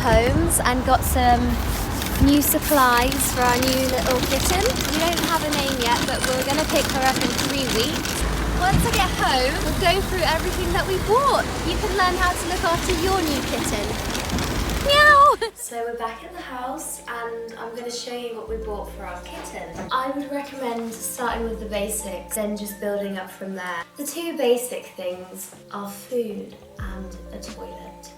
Homes and got some new supplies for our new little kitten. We don't have a name yet, but we're going to pick her up in 3 weeks. Once I get home, we'll go through everything that we bought. You can learn how to look after your new kitten. Meow! So we're back at the house and I'm going to show you what we bought for our kitten. I would recommend starting with the basics, then just building up from there. The two basic things are food and a toilet.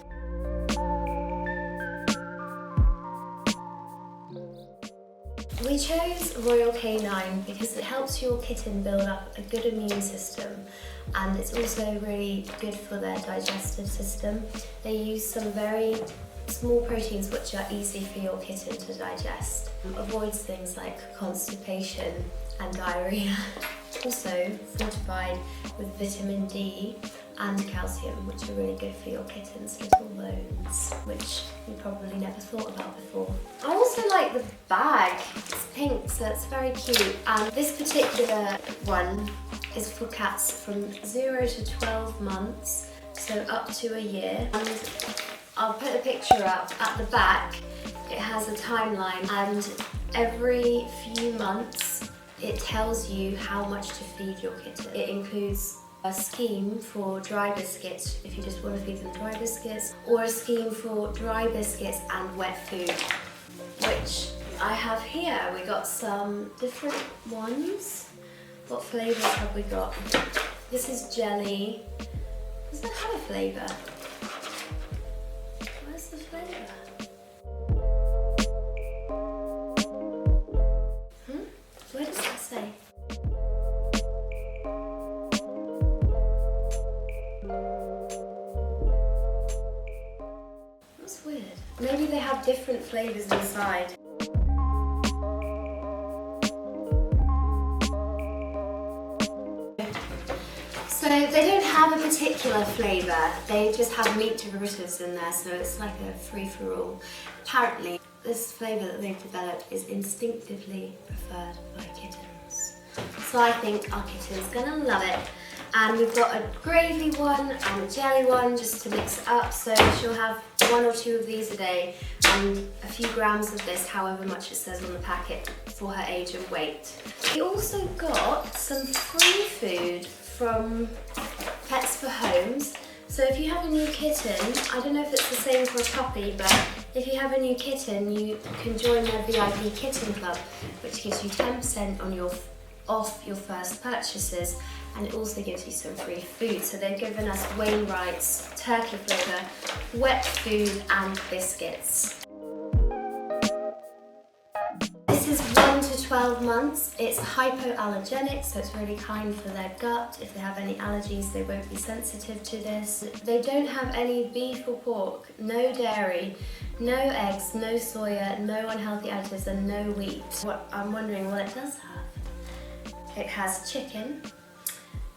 We chose Royal Canine because it helps your kitten build up a good immune system, and it's also really good for their digestive system. They use some very small proteins which are easy for your kitten to digest. Avoids things like constipation and diarrhea. Also fortified with vitamin D and calcium, which are really good for your kitten's little bones, which you probably never thought about before. I also like the bag. It's pink, so it's very cute. And this particular one is for cats from 0 to 12 months, so up to a year. And I'll put a picture up at the back. It has a timeline, and every few months it tells you how much to feed your kitten. It includes a scheme for dry biscuits if you just want to feed them dry biscuits, or a scheme for dry biscuits and wet food, which I have here. We got some different ones. What flavours have we got? This is jelly. Does that have a flavour? Where's the flavour? Where does that say? That's weird. Maybe they have different flavours inside. So they don't have a particular flavour, they just have meat derivatives in there, so it's like a free-for-all. Apparently, this flavour that they've developed is instinctively preferred by kittens. So I think our kitten's gonna love it. And we've got a gravy one and a jelly one just to mix it up, so she'll have 1 or 2 of these a day and a few grams of this, however much it says on the packet, for her age and weight. We also got some free food from Pets for Homes. So if you have a new kitten, I don't know if it's the same for a puppy, but if you have a new kitten, you can join their VIP Kitten Club, which gives you 10% on off your first purchases, and it also gives you some free food. So they've given us Wainwright's turkey flavour, wet food and biscuits. This is 1 to 12 months. It's hypoallergenic, so it's really kind for their gut. If they have any allergies, they won't be sensitive to this. They don't have any beef or pork, no dairy, no eggs, no soya, no unhealthy additives and no wheat. I'm wondering what it does have. It has chicken,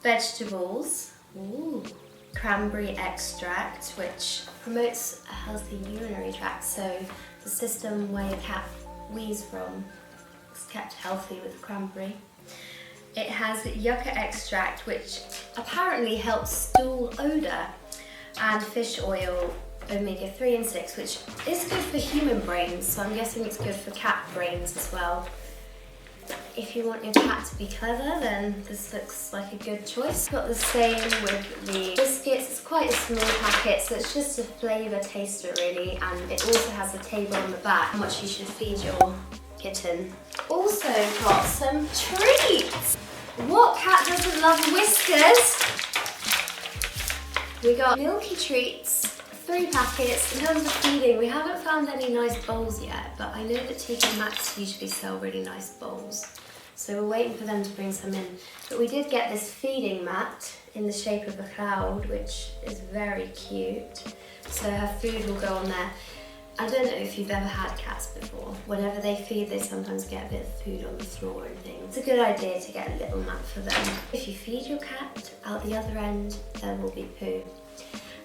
vegetables, cranberry extract, which promotes a healthy urinary tract, so the system where your cat wheeze from is kept healthy with cranberry. It has yucca extract, which apparently helps stool odour, and fish oil, omega-3 and 6, which is good for human brains, so I'm guessing it's good for cat brains as well. If you want your cat to be clever, then this looks like a good choice. Got the same with the biscuits. It's quite a small packet, so it's just a flavour taster really, and it also has a table on the back how much you should feed your kitten. Also got some treats. What cat doesn't love whiskers? We got milky treats, 3 packets. In terms of feeding, we haven't found any nice bowls yet, but I know that TK Maxx usually sell really nice bowls. So we're waiting for them to bring some in. But we did get this feeding mat in the shape of a cloud, which is very cute. So her food will go on there. I don't know if you've ever had cats before. Whenever they feed, they sometimes get a bit of food on the floor and things. It's a good idea to get a little mat for them. If you feed your cat, out the other end, there will be poo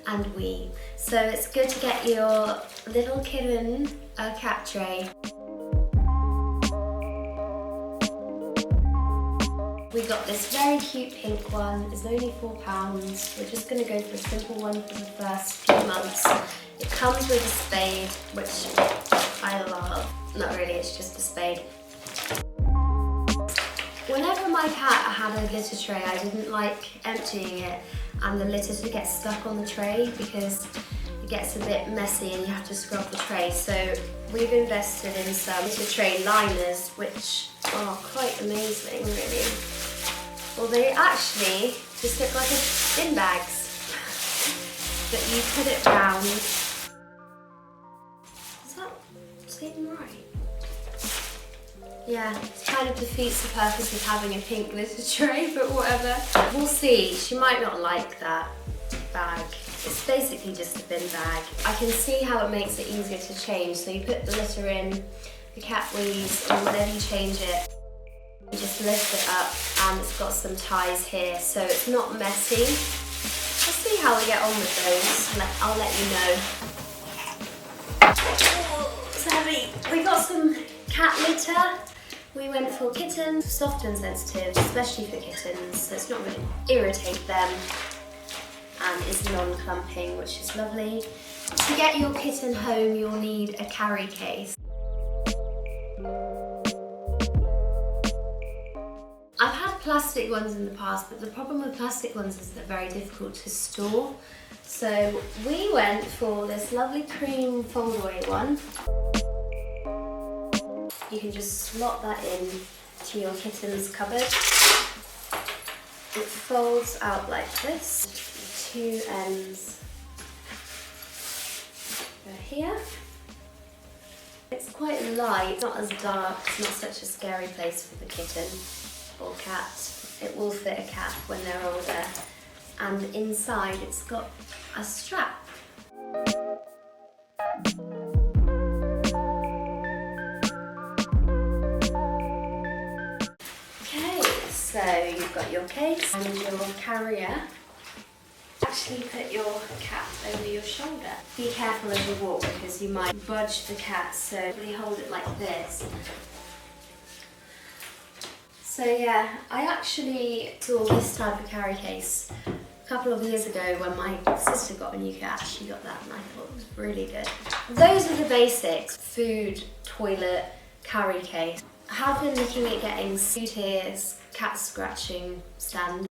and wee. So it's good to get your little kitten a cat tray. We got this This very cute pink one is only £4. We're just going to go for a simple one for the first few months. It comes with a spade, which I love. Not really, it's just a spade. Whenever my cat had a litter tray, I didn't like emptying it and the litter to get stuck on the tray because it gets a bit messy and you have to scrub the tray. So we've invested in some litter tray liners, which are quite amazing, really. Well, they actually just look like bin bags, but you put it round. Does that seem right? Yeah, it kind of defeats the purpose of having a pink litter tray, but whatever. We'll see. She might not like that bag. It's basically just a bin bag. I can see how it makes it easier to change. So you put the litter in, the cat wees, and whenever you change it, you just lift it up, and it's got some ties here, so it's not messy. We'll see how we get on with those. I'll let you know. Oh, it's heavy. We got some cat litter. We went for kittens, soft and sensitive, especially for kittens, so it's not going to irritate them, and it's non-clumping, which is lovely. To get your kitten home, you'll need a carry case. I've had plastic ones in the past, but the problem with plastic ones is they're very difficult to store. So we went for this lovely cream fold-away one. You can just slot that in to your kitten's cupboard. It folds out like this. The two ends go here. It's quite light, not as dark, it's not such a scary place for the kitten or cat. It will fit a cat when they're older. And inside it's got a strap. So you've got your case and your carrier. Actually put your cat over your shoulder. Be careful as you walk because you might budge the cat, so really hold it like this. So yeah, I actually saw this type of carry case a couple of years ago when my sister got a new cat. She got that and I thought it was really good. Those are the basics: food, toilet, carry case. I have been looking at getting 2 tiers cat scratching stand.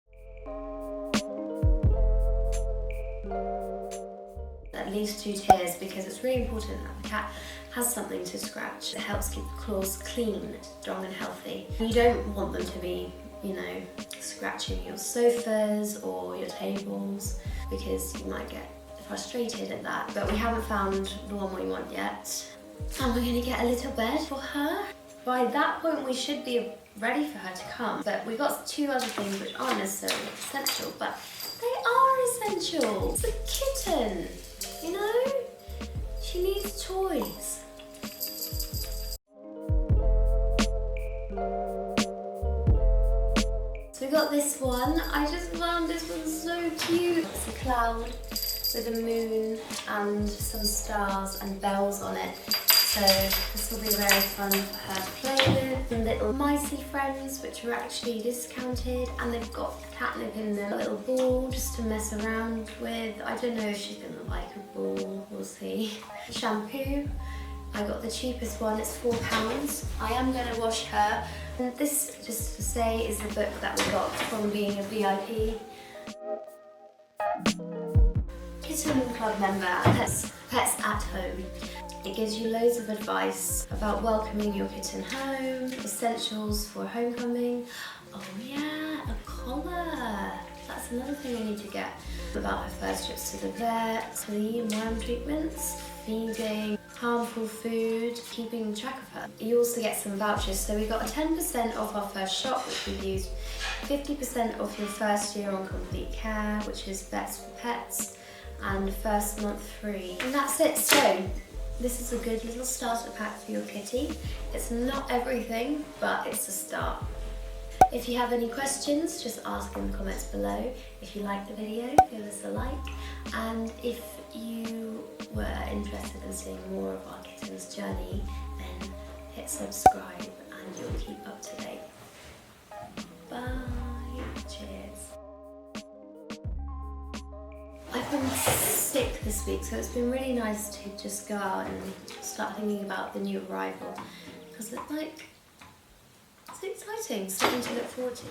At least 2 tiers, because it's really important that the cat has something to scratch. It helps keep the claws clean, strong and healthy. You don't want them to be, you know, scratching your sofas or your tables because you might get frustrated at that. But we haven't found the one we want yet. And we're going to get a little bed for her. By that point we should be ready for her to come, but we got 2 other things which aren't necessarily essential, but they are essential. It's a kitten, you know? She needs toys. So we got this one. I just found this one so cute. It's a cloud with a moon and some stars and bells on it. So this will be very fun for her to play with. Some little micey friends, which are actually discounted, and they've got catnip in them. A little ball just to mess around with. I don't know if she's gonna like a ball, we'll see. Shampoo, I got the cheapest one, it's £4. I am gonna wash her. And this, just to say, is the book that we got from being a VIP. Kitten Club member, Pets at Home. It gives you loads of advice about welcoming your kitten home, essentials for homecoming. Oh yeah, a collar. That's another thing I need to get. About her first trips to the vet, flea and worm treatments, feeding, harmful food, keeping track of her. You also get some vouchers. So we got a 10% off our first shop, which we've used, 50% off your first year on complete care, which is Vets for Pets, and first month free. And that's it. So this is a good little starter pack for your kitty. It's not everything, but it's a start. If you have any questions, just ask in the comments below. If you liked the video, give us a like. And if you were interested in seeing more of our kitten's journey, then hit subscribe and you'll keep up to date. Bye. Cheers. I've been sick this week, so it's been really nice to just go out and start thinking about the new arrival, because it's exciting, something to look forward to.